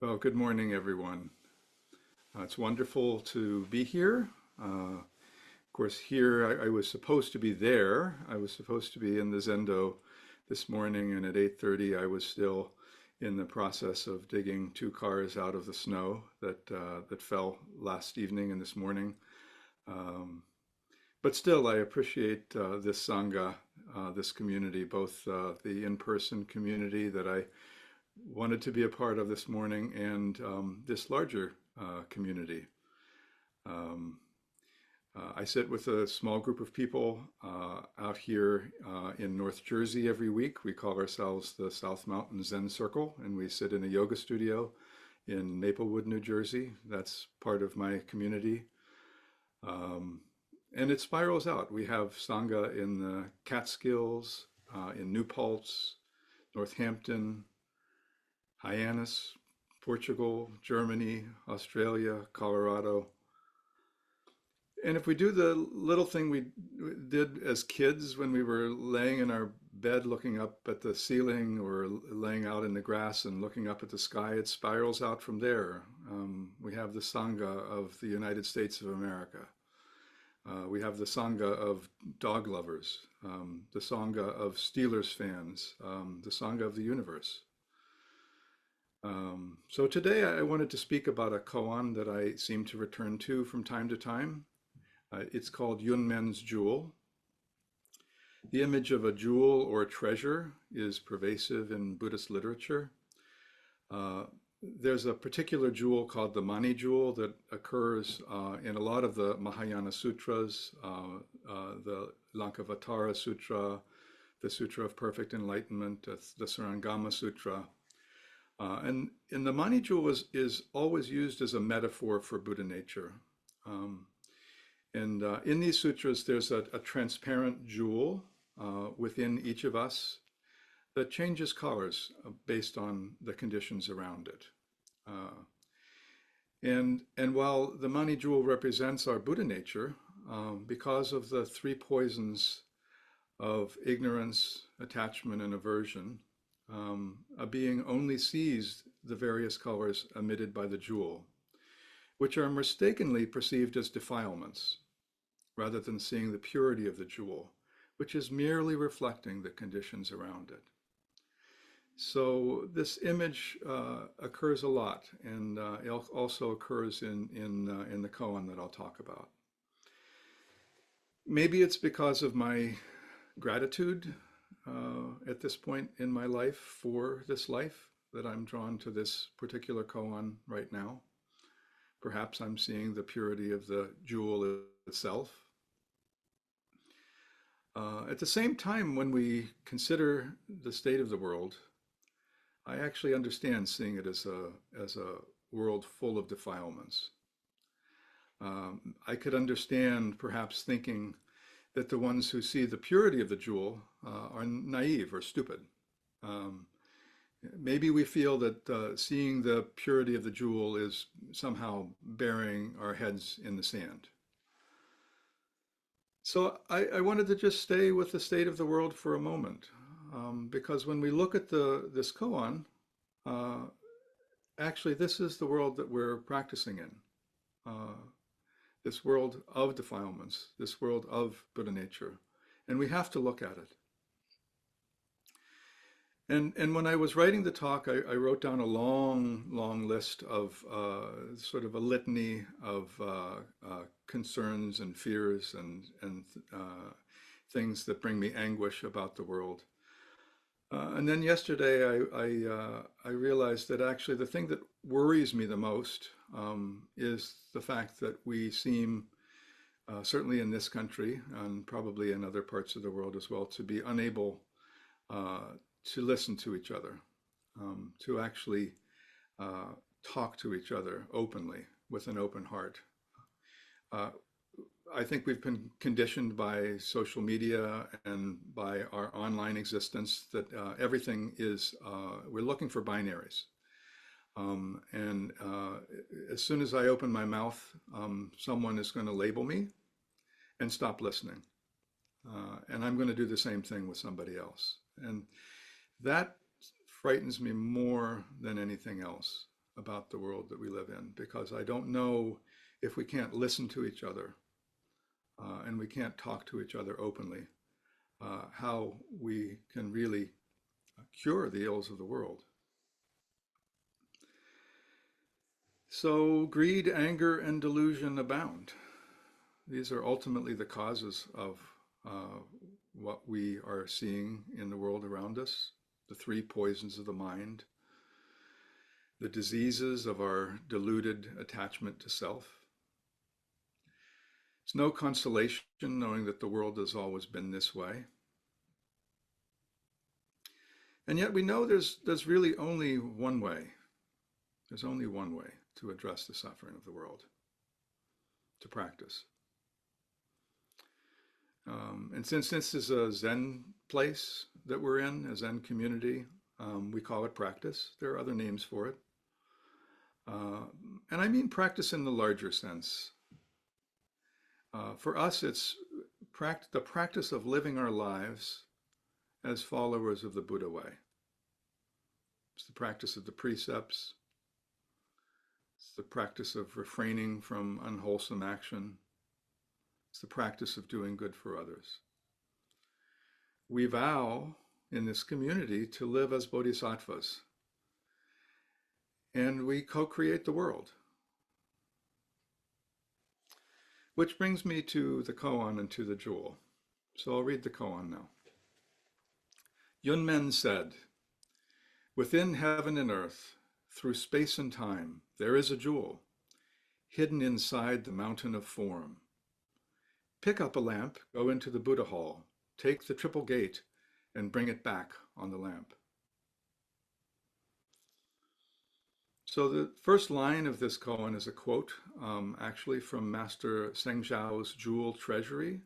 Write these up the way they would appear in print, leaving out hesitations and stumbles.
Well, good morning, everyone. It's wonderful to be here. Of course, here I was supposed to be there. I was supposed to be in the Zendo this morning, and at 8:30 I was still in the process of digging two cars out of the snow that fell last evening and this morning. Um, but still, I appreciate this Sangha, this community, both the in-person community that I wanted to be a part of this morning and this larger community. Um, I sit with a small group of people out here in North Jersey every week. We call ourselves the South Mountain Zen Circle, and we sit in a yoga studio in Maplewood, New Jersey. That's part of my community. Um, and it spirals out. We have Sangha in the Catskills, in New Paltz, Northampton, Hyannis, Portugal, Germany, Australia, Colorado. And if we do the little thing we did as kids when we were laying in our bed looking up at the ceiling or laying out in the grass and looking up at the sky, it spirals out from there. We have the Sangha of the United States of America. We have the Sangha of dog lovers, the Sangha of Steelers fans, the Sangha of the universe. So today I wanted to speak about a koan that I seem to return to from time to time. It's called Yunmen's jewel. The image of a jewel or treasure is pervasive in Buddhist literature. There's a particular jewel called the Mani jewel that occurs in a lot of the Mahayana sutras, the Lankavatara Sutra, the Sutra of Perfect Enlightenment, the Sarangama Sutra. And the Mani jewel is always used as a metaphor for Buddha nature. And in these sutras, there's a transparent jewel within each of us that changes colors based on the conditions around it. And while the Mani jewel represents our Buddha nature, because of the three poisons of ignorance, attachment, and aversion, a being only sees the various colors emitted by the jewel, which are mistakenly perceived as defilements, rather than seeing the purity of the jewel, which is merely reflecting the conditions around it. So this image occurs a lot, and it also occurs in the koan that I'll talk about. Maybe it's because of my gratitude at this point in my life for this life that I'm drawn to this particular koan right now. Perhaps I'm seeing the purity of the jewel itself. At the same time, when we consider the state of the world, I actually understand seeing it as a world full of defilements. I could understand perhaps thinking that the ones who see the purity of the jewel are naive or stupid. Maybe we feel that seeing the purity of the jewel is somehow burying our heads in the sand. So I wanted to just stay with the state of the world for a moment, because when we look at this koan, actually this is the world that we're practicing in. This world of defilements, this world of Buddha nature, and we have to look at it. And when I was writing the talk, I wrote down a long list of sort of a litany of concerns and fears and things that bring me anguish about the world. And then yesterday, I realized that actually the thing that worries me the most is the fact that we seem, certainly in this country and probably in other parts of the world as well, to be unable to listen to each other, to actually talk to each other openly with an open heart. I think we've been conditioned by social media and by our online existence that everything is, we're looking for binaries. And as soon as I open my mouth, someone is going to label me and stop listening. And I'm going to do the same thing with somebody else. And that frightens me more than anything else. about the world that we live in, because I don't know if we can't listen to each other and we can't talk to each other openly, how we can really cure the ills of the world. So greed, anger, and delusion abound. These are ultimately the causes of what we are seeing in the world around us, the three poisons of the mind, the diseases of our deluded attachment to self. It's no consolation knowing that the world has always been this way. And yet we know there's really only one way. There's only one way to address the suffering of the world, to practice. And since this is a Zen place that we're in, a Zen community, we call it practice. There are other names for it. And I mean practice in the larger sense. For us, it's the practice of living our lives as followers of the Buddha way. It's the practice of the precepts. It's the practice of refraining from unwholesome action. It's the practice of doing good for others. We vow in this community to live as bodhisattvas, and we co-create the world. Which brings me to the koan and to the jewel. So I'll read the koan now. Yunmen said, "Within heaven and earth, through space and time, there is a jewel, hidden inside the mountain of form. Pick up a lamp, go into the Buddha hall, take the triple gate, and bring it back on the lamp." So the first line of this koan is a quote, actually from Master Seng Zhao's Jewel Treasury.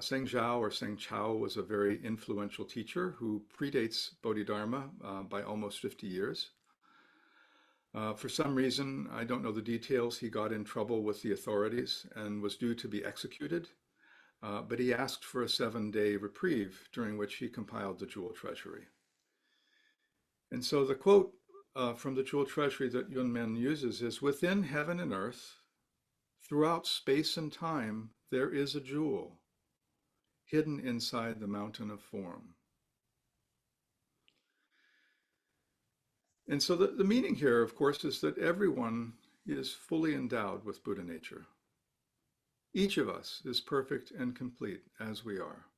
Seng Zhao or Seng Chao was a very influential teacher who predates Bodhidharma by almost 50 years. For some reason, I don't know the details, he got in trouble with the authorities and was due to be executed, but he asked for a 7-day reprieve during which he compiled the Jewel Treasury. And so the quote from the Jewel Treasury that Yunmen uses is, "Within heaven and earth, throughout space and time, there is a jewel hidden inside the mountain of form." And so the meaning here, of course, is that everyone is fully endowed with Buddha nature. Each of us is perfect and complete as we are.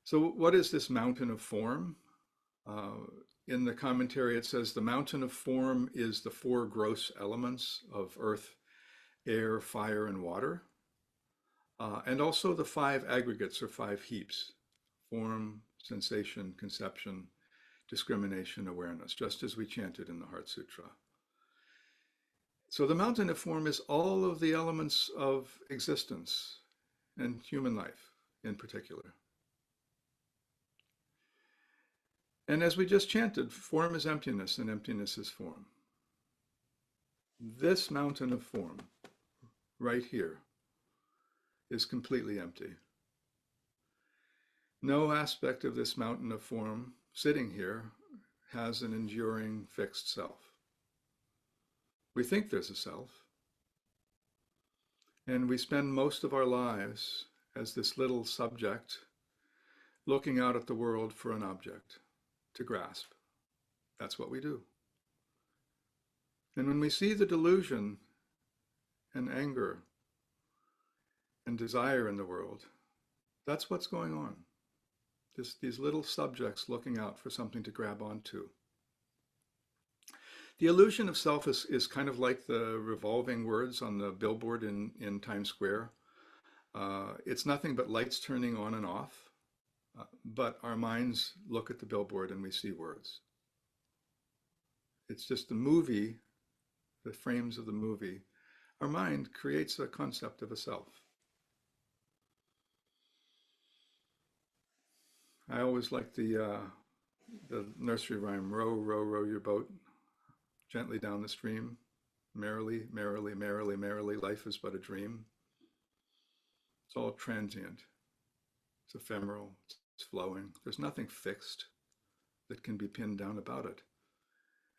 So what is this mountain of form? In the commentary, it says the mountain of form is the 4 gross elements of earth, air, fire, and water, and also the 5 aggregates or 5 heaps: form, sensation, conception, discrimination, awareness, just as we chanted in the Heart Sutra. So the mountain of form is all of the elements of existence and human life in particular. And as we just chanted, form is emptiness and emptiness is form. This mountain of form right here is completely empty. No aspect of this mountain of form sitting here has an enduring fixed self. We think there's a self, and we spend most of our lives as this little subject looking out at the world for an object to grasp. That's what we do. And when we see the delusion and anger and desire in the world, that's what's going on. These little subjects looking out for something to grab onto. The illusion of self is kind of like the revolving words on the billboard in Times Square. It's nothing but lights turning on and off, but our minds look at the billboard and we see words. It's just the movie, the frames of the movie. Our mind creates a concept of a self. I always like the nursery rhyme, row, row, row your boat gently down the stream. Merrily, merrily, merrily, merrily, life is but a dream. It's all transient. It's ephemeral. It's flowing. There's nothing fixed that can be pinned down about it.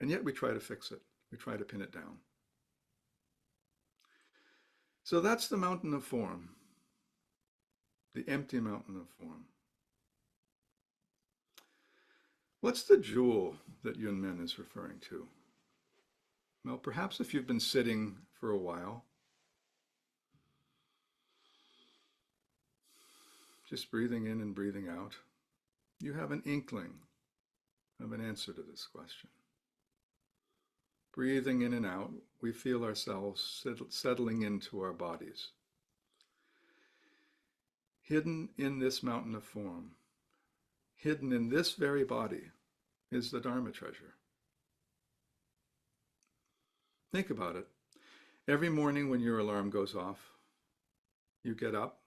And yet we try to fix it. We try to pin it down. So that's the mountain of form, the empty mountain of form. What's the jewel that Yunmen is referring to? Well, perhaps if you've been sitting for a while, just breathing in and breathing out, you have an inkling of an answer to this question. Breathing in and out, we feel ourselves settling into our bodies. Hidden in this mountain of form, hidden in this very body, is the Dharma treasure. Think about it. Every morning when your alarm goes off, you get up,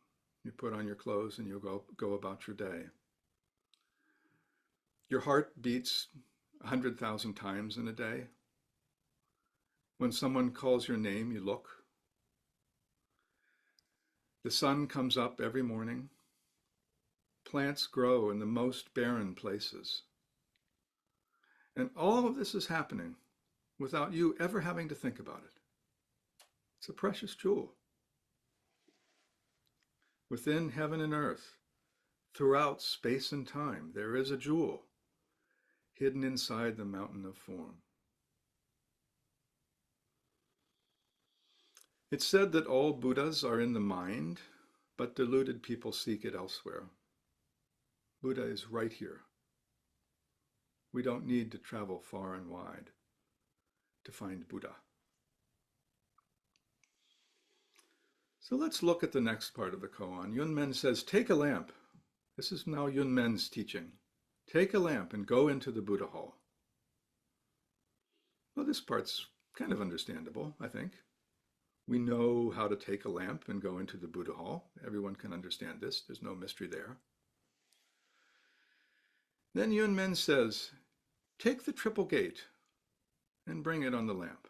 you put on your clothes, and you go about your day. Your heart beats 100,000 times in a day. When someone calls your name, you look. The sun comes up every morning. Plants grow in the most barren places. And all of this is happening without you ever having to think about it. It's a precious jewel. Within heaven and earth, throughout space and time, there is a jewel hidden inside the mountain of form. It's said that all Buddhas are in the mind, but deluded people seek it elsewhere. Buddha is right here. We don't need to travel far and wide to find Buddha. So let's look at the next part of the koan. Yunmen says, take a lamp. This is now Yunmen's teaching. Take a lamp and go into the Buddha hall. Well, this part's kind of understandable, I think. We know how to take a lamp and go into the Buddha hall. Everyone can understand this. There's no mystery there. Then Yunmen says, take the triple gate and bring it on the lamp.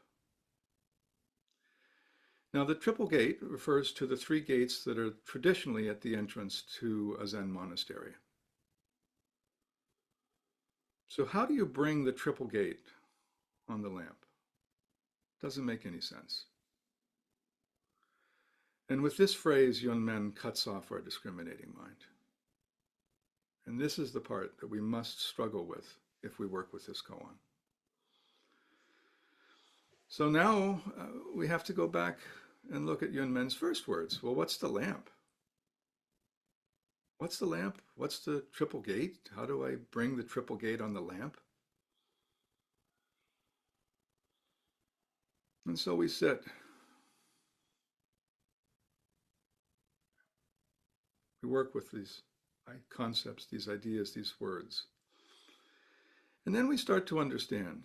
Now, the triple gate refers to the three gates that are traditionally at the entrance to a Zen monastery. So how do you bring the triple gate on the lamp? Doesn't make any sense. And with this phrase, Yunmen cuts off our discriminating mind. And this is the part that we must struggle with if we work with this koan. So now we have to go back and look at Yunmen's first words. Well, what's the lamp? What's the lamp? What's the triple gate? How do I bring the triple gate on the lamp? And so we sit. We work with these concepts, these ideas, these words. And then we start to understand.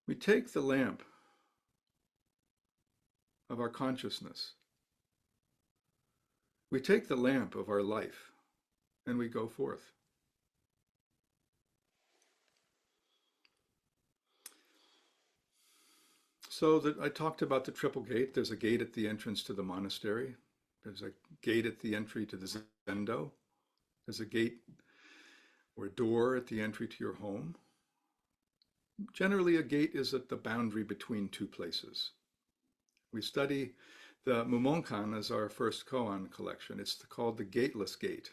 We take the lamp of our consciousness. We take the lamp of our life and we go forth. So that I talked about the triple gate. There's a gate at the entrance to the monastery. There's a gate at the entry to the Zendo. There's a gate or a door at the entry to your home. Generally, a gate is at the boundary between two places. We study the Mumonkan as our first koan collection. It's called the gateless gate.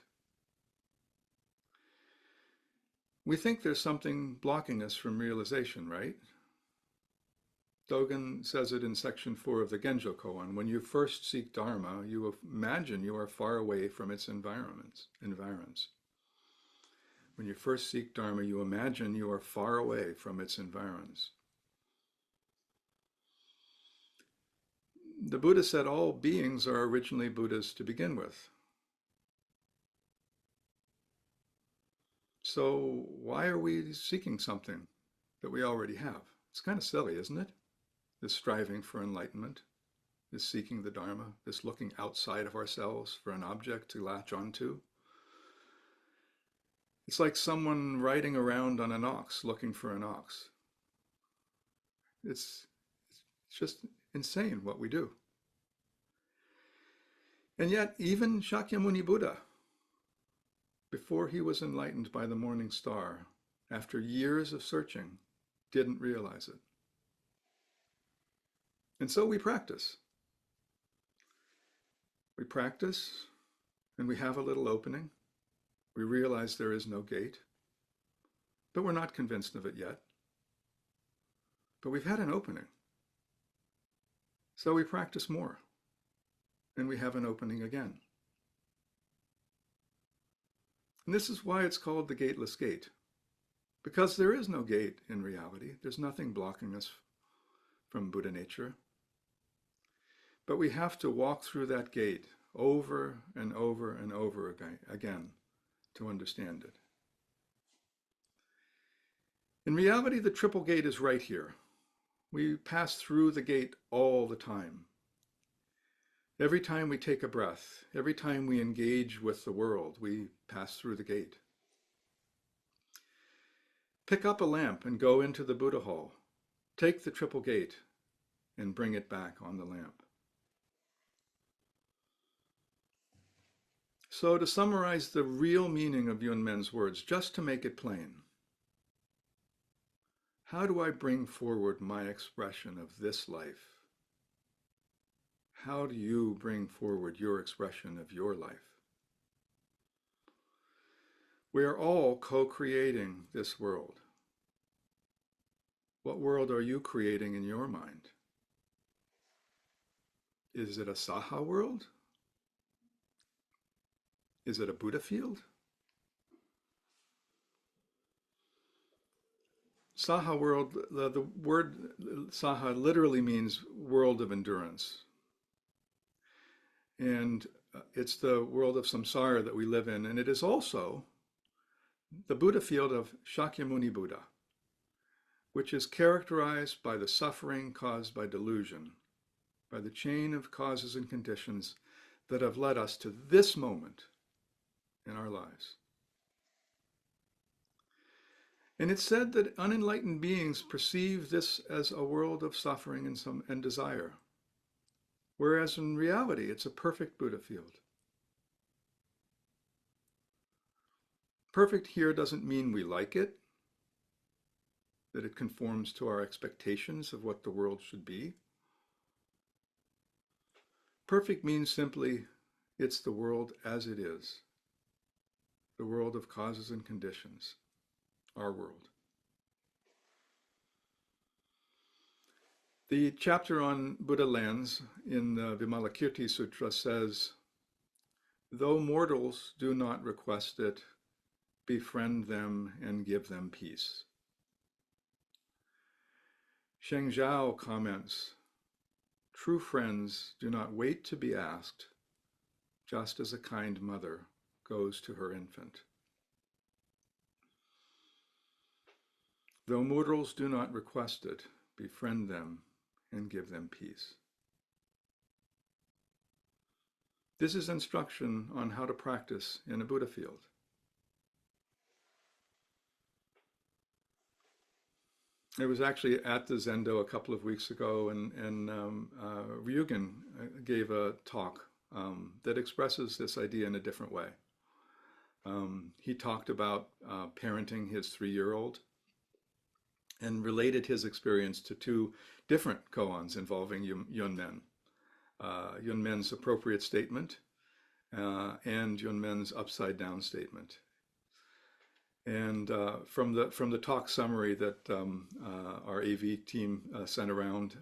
We think there's something blocking us from realization, right? Dogen says it in section 4 of the Genjo koan. When you first seek Dharma, you imagine you are far away from its environs. When you first seek Dharma, you imagine you are far away from its environs. The Buddha said all beings are originally Buddhas to begin with. So why are we seeking something that we already have? It's kind of silly, isn't it? This striving for enlightenment, this seeking the Dharma, this looking outside of ourselves for an object to latch onto. It's like someone riding around on an ox looking for an ox. It's just insane what we do. And yet, even Shakyamuni Buddha, before he was enlightened by the morning star, after years of searching, didn't realize it. And so we practice. We practice, and we have a little opening. We realize there is no gate, but we're not convinced of it yet. But we've had an opening. So we practice more, and we have an opening again. And this is why it's called the gateless gate, because there is no gate in reality. There's nothing blocking us from Buddha nature. But we have to walk through that gate over and over and over again to understand it. In reality, the triple gate is right here. We pass through the gate all the time. Every time we take a breath, every time we engage with the world, we pass through the gate. Pick up a lamp and go into the Buddha hall. Take the triple gate and bring it back on the lamp. So to summarize the real meaning of Yunmen's words, just to make it plain, how do I bring forward my expression of this life? How do you bring forward your expression of your life? We are all co-creating this world. What world are you creating in your mind? Is it a Saha world? Is it a Buddha field? Saha world, the word Saha literally means world of endurance. And it's the world of samsara that we live in. And it is also the Buddha field of Shakyamuni Buddha, which is characterized by the suffering caused by delusion, by the chain of causes and conditions that have led us to this moment in our lives. And it's said that unenlightened beings perceive this as a world of suffering and desire, whereas in reality, it's a perfect Buddha field. Perfect here doesn't mean we like it, that it conforms to our expectations of what the world should be. Perfect means simply it's the world as it is, the world of causes and conditions, our world. The chapter on Buddha lands in the Vimalakirti Sutra says, though mortals do not request it, befriend them and give them peace. Sheng Zhao comments, true friends do not wait to be asked, just as a kind mother goes to her infant. Though mortals do not request it, befriend them and give them peace. This is instruction on how to practice in a Buddha field. I was actually at the Zendo a couple of weeks ago, and Ryugen gave a talk that expresses this idea in a different way. He talked about parenting his 3-year-old and related his experience to 2 different koans involving Yunmen. Yunmen's appropriate statement and Yunmen's upside down statement. And from the talk summary that our AV team sent around,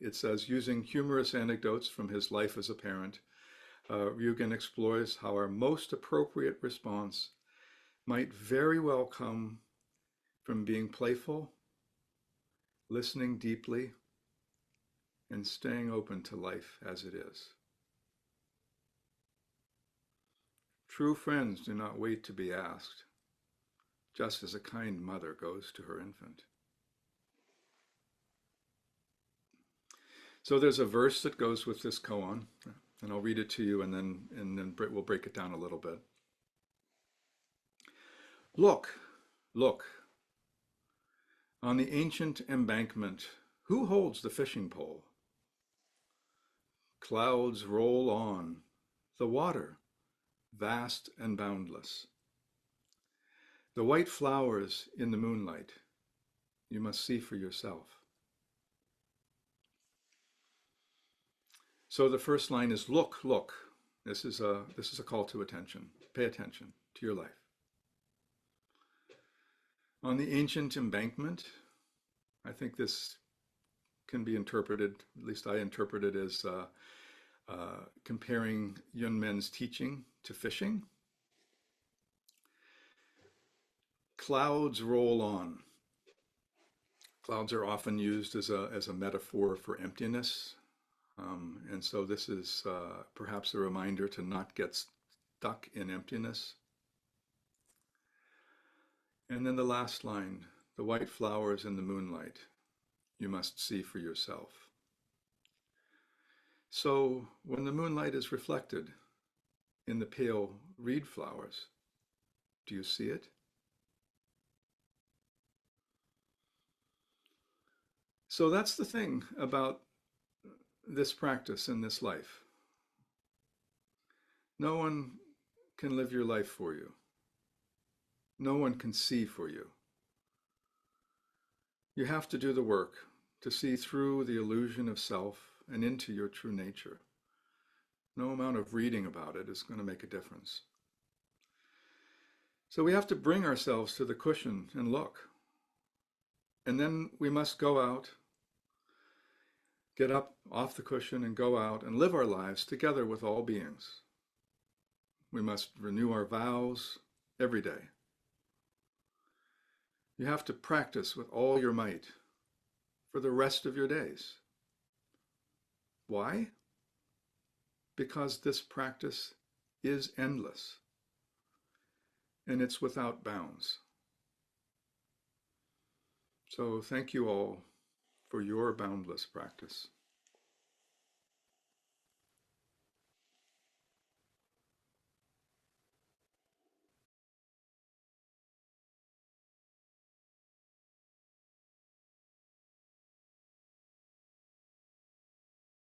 it says, using humorous anecdotes from his life as a parent, Ryugen explores how our most appropriate response might very well come from being playful, listening deeply, and staying open to life as it is. True friends do not wait to be asked, just as a kind mother goes to her infant. So there's a verse that goes with this koan, and I'll read it to you, and then we'll break it down a little bit. Look, look, on the ancient embankment, who holds the fishing pole? Clouds roll on, the water, vast and boundless. The white flowers in the moonlight, you must see for yourself. So the first line is look, look. This is a call to attention. Pay attention to your life. On the ancient embankment, I think this can be interpreted, at least I interpret it as comparing Yunmen's teaching to fishing. Clouds roll on. Clouds are often used as a metaphor for emptiness. And so this is perhaps a reminder to not get stuck in emptiness. And then the last line, the white flowers in the moonlight, you must see for yourself. So when the moonlight is reflected in the pale reed flowers, do you see it? So that's the thing about this practice in this life. No one can live your life for you. No one can see for you. You have to do the work to see through the illusion of self and into your true nature. No amount of reading about it is going to make a difference. So we have to bring ourselves to the cushion and look. And then we must go out, get up off the cushion and go out and live our lives together with all beings. We must renew our vows every day. You have to practice with all your might for the rest of your days. Why? Because this practice is endless and it's without bounds. So thank you all for your boundless practice.